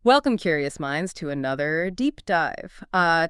Welcome, curious minds, to another deep dive.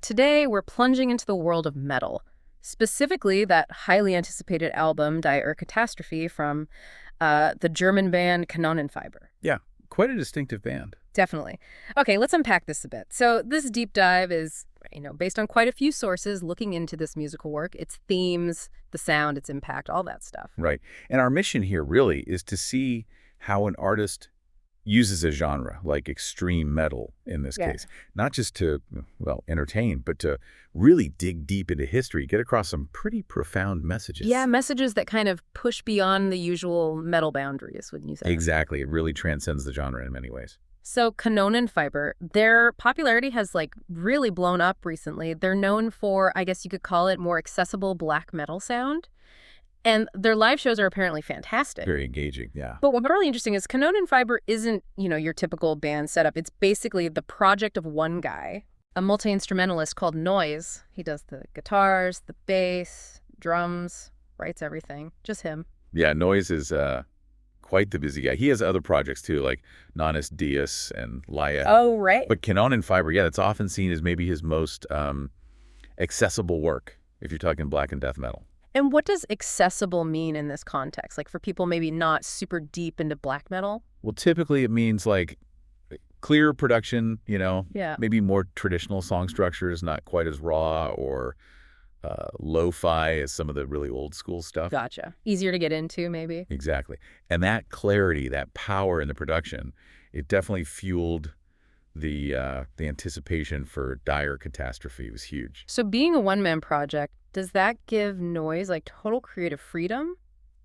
Today, we're plunging into the world of metal, specifically that highly anticipated album, Die Urkatastrophe, from the German band Kanonenfieber. Yeah, quite a distinctive band. Definitely. Okay, let's unpack this a bit. So this deep dive is, based on quite a few sources looking into this musical work, its themes, the sound, its impact, all that stuff. Right. And our mission here really is to see how an artist uses a genre, like extreme metal in this case, not just to, well, entertain, but to really dig deep into history, get across some pretty profound messages. Yeah, messages that kind of push beyond the usual metal boundaries, wouldn't you say? Exactly. It really transcends the genre in many ways. So Kanonenfieber, their popularity has really blown up recently. They're known for, I guess you could call it, more accessible black metal sound. And their live shows are apparently fantastic. Very engaging, yeah. But what's really interesting is Kanonenfieber isn't, your typical band setup. It's basically the project of one guy, a multi-instrumentalist called Noise. He does the guitars, the bass, drums, writes everything. Just him. Yeah, Noise is quite the busy guy. He has other projects too, like Nanis Dias and Laia. Oh, right. But Kanonenfieber, yeah, that's often seen as maybe his most accessible work, if you're talking black and death metal. And what does accessible mean in this context? Like for people maybe not super deep into black metal? Well, typically it means like clear production, Yeah. maybe more traditional song structures, not quite as raw or lo-fi as some of the really old school stuff. Gotcha. Easier to get into, maybe? Exactly. And that clarity, that power in the production, it definitely fueled the anticipation for Die Urkatastrophe. It was huge. So being a one-man project, does that give Noise total creative freedom?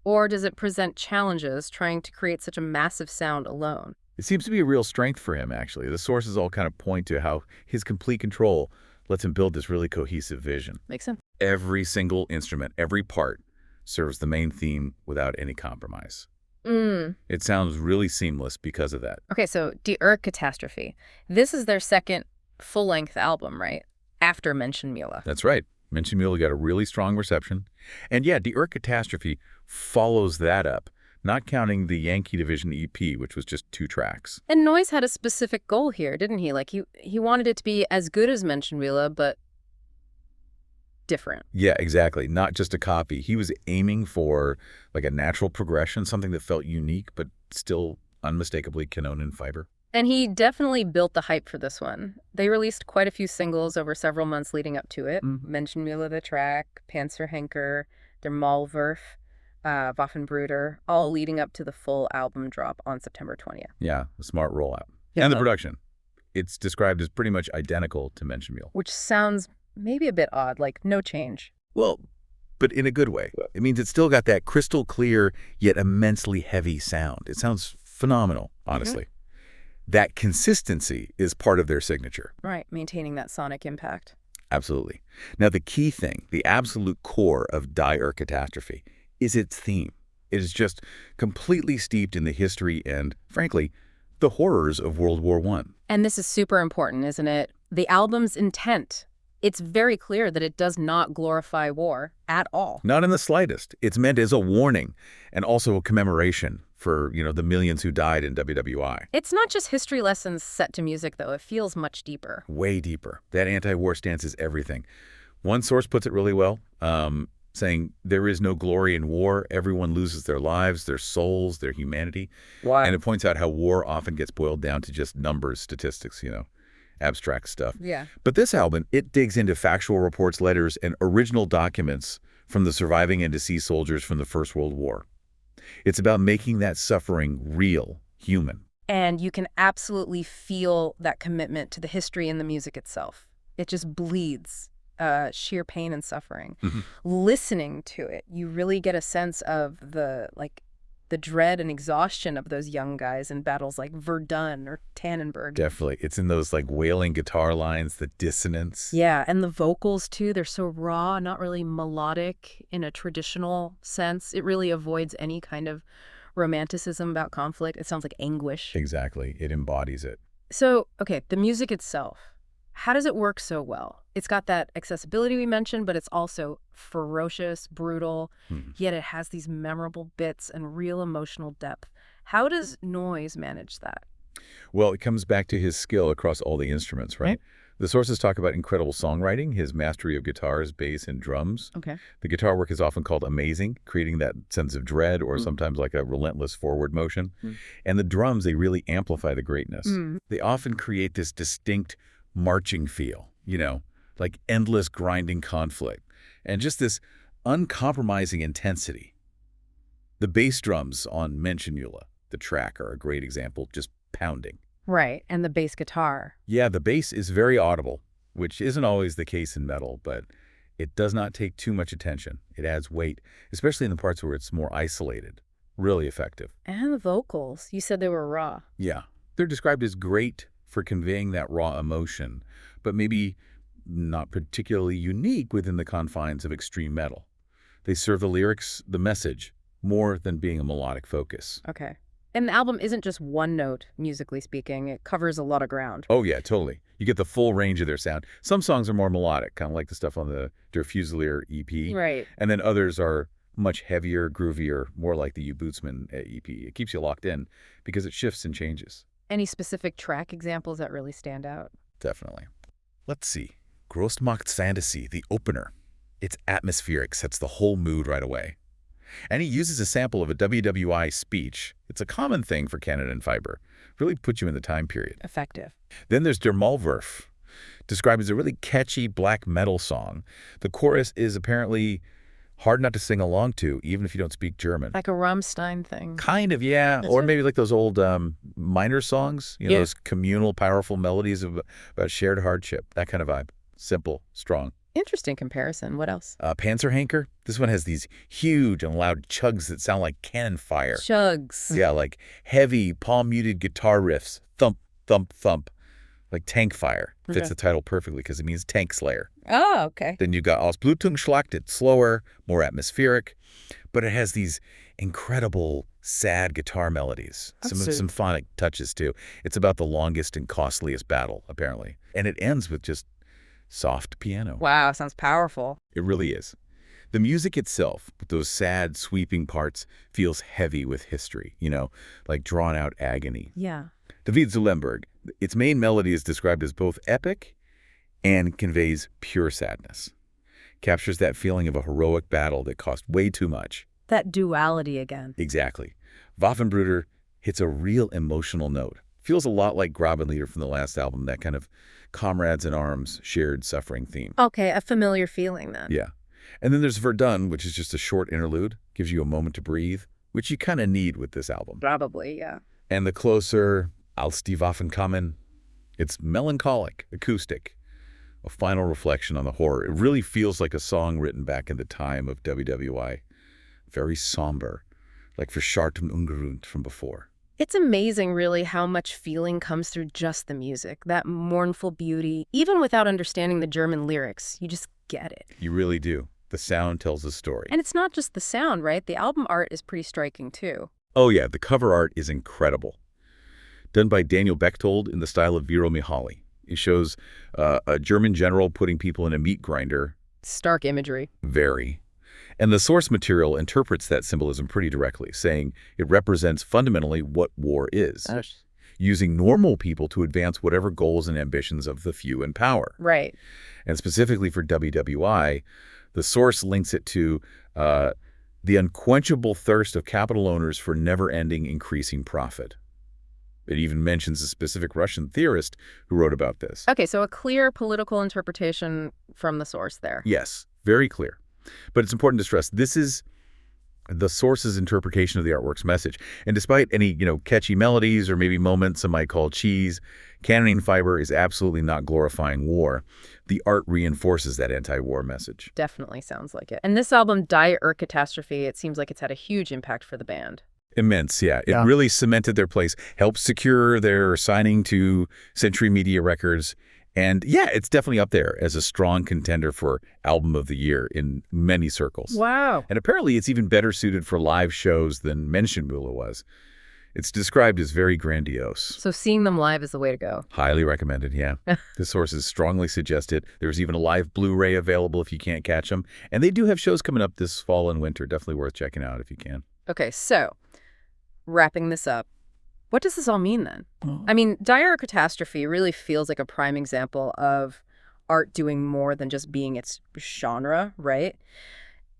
Or does it present challenges trying to create such a massive sound alone? It seems to be a real strength for him, actually. The sources all kind of point to how his complete control lets him build this really cohesive vision. Makes sense. Every single instrument, every part serves the main theme without any compromise. It sounds really seamless because of that. Okay, so Die Urkatastrophe. This is their second full-length album, right? After Menschenmühle. That's right. Menschenmühle got a really strong reception. And yeah, Die Urkatastrophe follows that up, not counting the Yankee Division EP, which was just 2 tracks. And Noise had a specific goal here, didn't he? He wanted it to be as good as Menschenmühle, but different. Yeah, exactly. Not just a copy. He was aiming for like a natural progression, something that felt unique, but still unmistakably Kanonenfieber. And he definitely built the hype for this one. They released quite a few singles over several months leading up to it. Menschenmühle, the track, Panzerhenker, Der Maulwurf, Waffenbrüder, all leading up to the full album drop on September 20th. Yeah, a smart rollout. Yeah. And the production. It's described as pretty much identical to Menschenmühle. Which sounds maybe a bit odd, like no change. Well, but in a good way. It means it's still got that crystal clear yet immensely heavy sound. It sounds phenomenal, honestly. That consistency is part of their signature. Right, maintaining that sonic impact. Absolutely. Now, the key thing, the absolute core of Die Urkatastrophe, is its theme. It is just completely steeped in the history and, frankly, the horrors of World War I. And this is super important, isn't it? The album's intent. It's very clear that it does not glorify war at all. Not in the slightest. It's meant as a warning and also a commemoration for, the millions who died in WWI. It's not just history lessons set to music, though. It feels much deeper. Way deeper. That anti-war stance is everything. One source puts it really well, saying there is no glory in war. Everyone loses their lives, their souls, their humanity. Why? And it points out how war often gets boiled down to just numbers, statistics, abstract stuff. Yeah. But this album, it digs into factual reports, letters, and original documents from the surviving and deceased soldiers from the First World War. It's about making that suffering real, human. And you can absolutely feel that commitment to the history and the music itself. It just bleeds sheer pain and suffering. Listening to it, you really get a sense of the dread and exhaustion of those young guys in battles like Verdun or Tannenberg. Definitely. It's in those wailing guitar lines, the dissonance. Yeah, and the vocals too, they're so raw, not really melodic in a traditional sense. It really avoids any kind of romanticism about conflict. It sounds like anguish. Exactly. It embodies it. So, okay, the music itself. How does it work so well? It's got that accessibility we mentioned, but it's also ferocious, brutal, yet it has these memorable bits and real emotional depth. How does Noise manage that? Well, it comes back to his skill across all the instruments, right? The sources talk about incredible songwriting, his mastery of guitars, bass, and drums. Okay. The guitar work is often called amazing, creating that sense of dread or sometimes like a relentless forward motion. And the drums, they really amplify the greatness. They often create this distinct marching feel, like endless grinding conflict, and just this uncompromising intensity. The bass drums on Menschenmühle, the track, are a great example, just pounding. Right, and the bass guitar. Yeah, the bass is very audible, which isn't always the case in metal, but it does not take too much attention. It adds weight, especially in the parts where it's more isolated. Really effective. And the vocals. You said they were raw. Yeah, they're described as great for conveying that raw emotion, but maybe not particularly unique within the confines of extreme metal. They serve the lyrics, the message, more than being a melodic focus. Okay. And the album isn't just one note, musically speaking. It covers a lot of ground. Oh, yeah, totally. You get the full range of their sound. Some songs are more melodic, kind of like the stuff on the Der Fusilier EP. Right. And then others are much heavier, groovier, more like the U-Bootsman EP. It keeps you locked in because it shifts and changes. Any specific track examples that really stand out? Definitely. Let's see. Großmacht's Fantasy, the opener. Its atmospheric sets the whole mood right away. And he uses a sample of a WWI speech. It's a common thing for Kanonenfieber. Really puts you in the time period. Effective. Then there's Der Maulwurf, described as a really catchy black metal song. The chorus is apparently hard not to sing along to, even if you don't speak German. Like a Rammstein thing. Kind of, yeah. Or maybe like those old minor songs, those communal, powerful melodies about shared hardship, that kind of vibe. Simple, strong. Interesting comparison. What else? Panzerhanker. This one has these huge and loud chugs that sound like cannon fire. Chugs. Yeah, like heavy, palm-muted guitar riffs. Thump, thump, thump. Like tank fire. Fits the title perfectly because it means tank slayer. Oh, okay. Then you got Ausblutung Schlacht. It's slower, more atmospheric, but it has these incredible, sad guitar melodies. Some symphonic touches, too. It's about the longest and costliest battle, apparently. And it ends with just soft piano. Wow, sounds powerful. It really is. The music itself, with those sad, sweeping parts, feels heavy with history, like drawn-out agony. Yeah. David Zulemberg, its main melody is described as both epic and conveys pure sadness. Captures that feeling of a heroic battle that cost way too much. That duality again. Exactly. Waffenbrüder hits a real emotional note. Feels a lot like Grabenlieder from the last album, that kind of comrades in arms, shared suffering theme. Okay, a familiar feeling then. Yeah. And then there's Verdun, which is just a short interlude, gives you a moment to breathe, which you kind of need with this album. Probably, yeah. And the closer, Als die Waffen kommen, it's melancholic, acoustic, a final reflection on the horror. It really feels like a song written back in the time of WWI. Very somber, like Verscharrt und Ungeruht from before. It's amazing, really, how much feeling comes through just the music, that mournful beauty. Even without understanding the German lyrics, you just get it. You really do. The sound tells a story. And it's not just the sound, right? The album art is pretty striking, too. Oh, yeah. The cover art is incredible. Done by Daniel Bechtold in the style of Vero Mihaly. It shows a German general putting people in a meat grinder. Stark imagery. Very. And the source material interprets that symbolism pretty directly, saying it represents fundamentally what war is, using normal people to advance whatever goals and ambitions of the few in power. Right. And specifically for WWI, the source links it to the unquenchable thirst of capital owners for never-ending increasing profit. It even mentions a specific Russian theorist who wrote about this. Okay, so a clear political interpretation from the source there. Yes, very clear. But it's important to stress, this is the source's interpretation of the artwork's message. And despite any, catchy melodies or maybe moments some might call cheese, Kanonenfieber is absolutely not glorifying war. The art reinforces that anti-war message. Definitely sounds like it. And this album, Die Urkatastrophe, it seems like it's had a huge impact for the band. Immense, yeah. It really cemented their place, helped secure their signing to Century Media Records. And yeah, it's definitely up there as a strong contender for Album of the Year in many circles. Wow. And apparently it's even better suited for live shows than Menschenmühle was. It's described as very grandiose. So seeing them live is the way to go. Highly recommended, yeah. The sources strongly suggest it. There's even a live Blu-ray available if you can't catch them. And they do have shows coming up this fall and winter. Definitely worth checking out if you can. Okay, so wrapping this up, What does this all mean then? I mean, Dire Catastrophe really feels like a prime example of art doing more than just being its genre, right?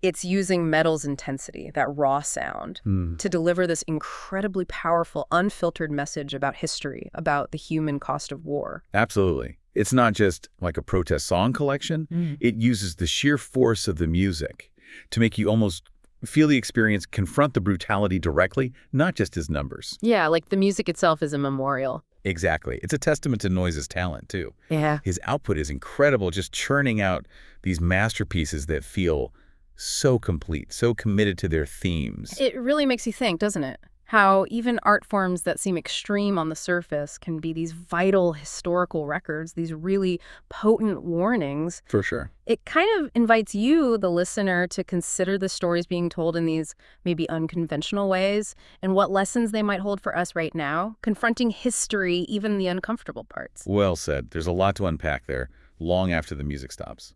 It's using metal's intensity, that raw sound, to deliver this incredibly powerful, unfiltered message about history, about the human cost of war. Absolutely. It's not just like a protest song collection. It uses the sheer force of the music to make you almost feel the experience, confront the brutality directly, not just his numbers. Yeah, like the music itself is a memorial. Exactly. It's a testament to Noise's talent, too. Yeah. His output is incredible, just churning out these masterpieces that feel so complete, so committed to their themes. It really makes you think, doesn't it? How even art forms that seem extreme on the surface can be these vital historical records, these really potent warnings. For sure. It kind of invites you, the listener, to consider the stories being told in these maybe unconventional ways and what lessons they might hold for us right now, confronting history, even the uncomfortable parts. Well said. There's a lot to unpack there, long after the music stops.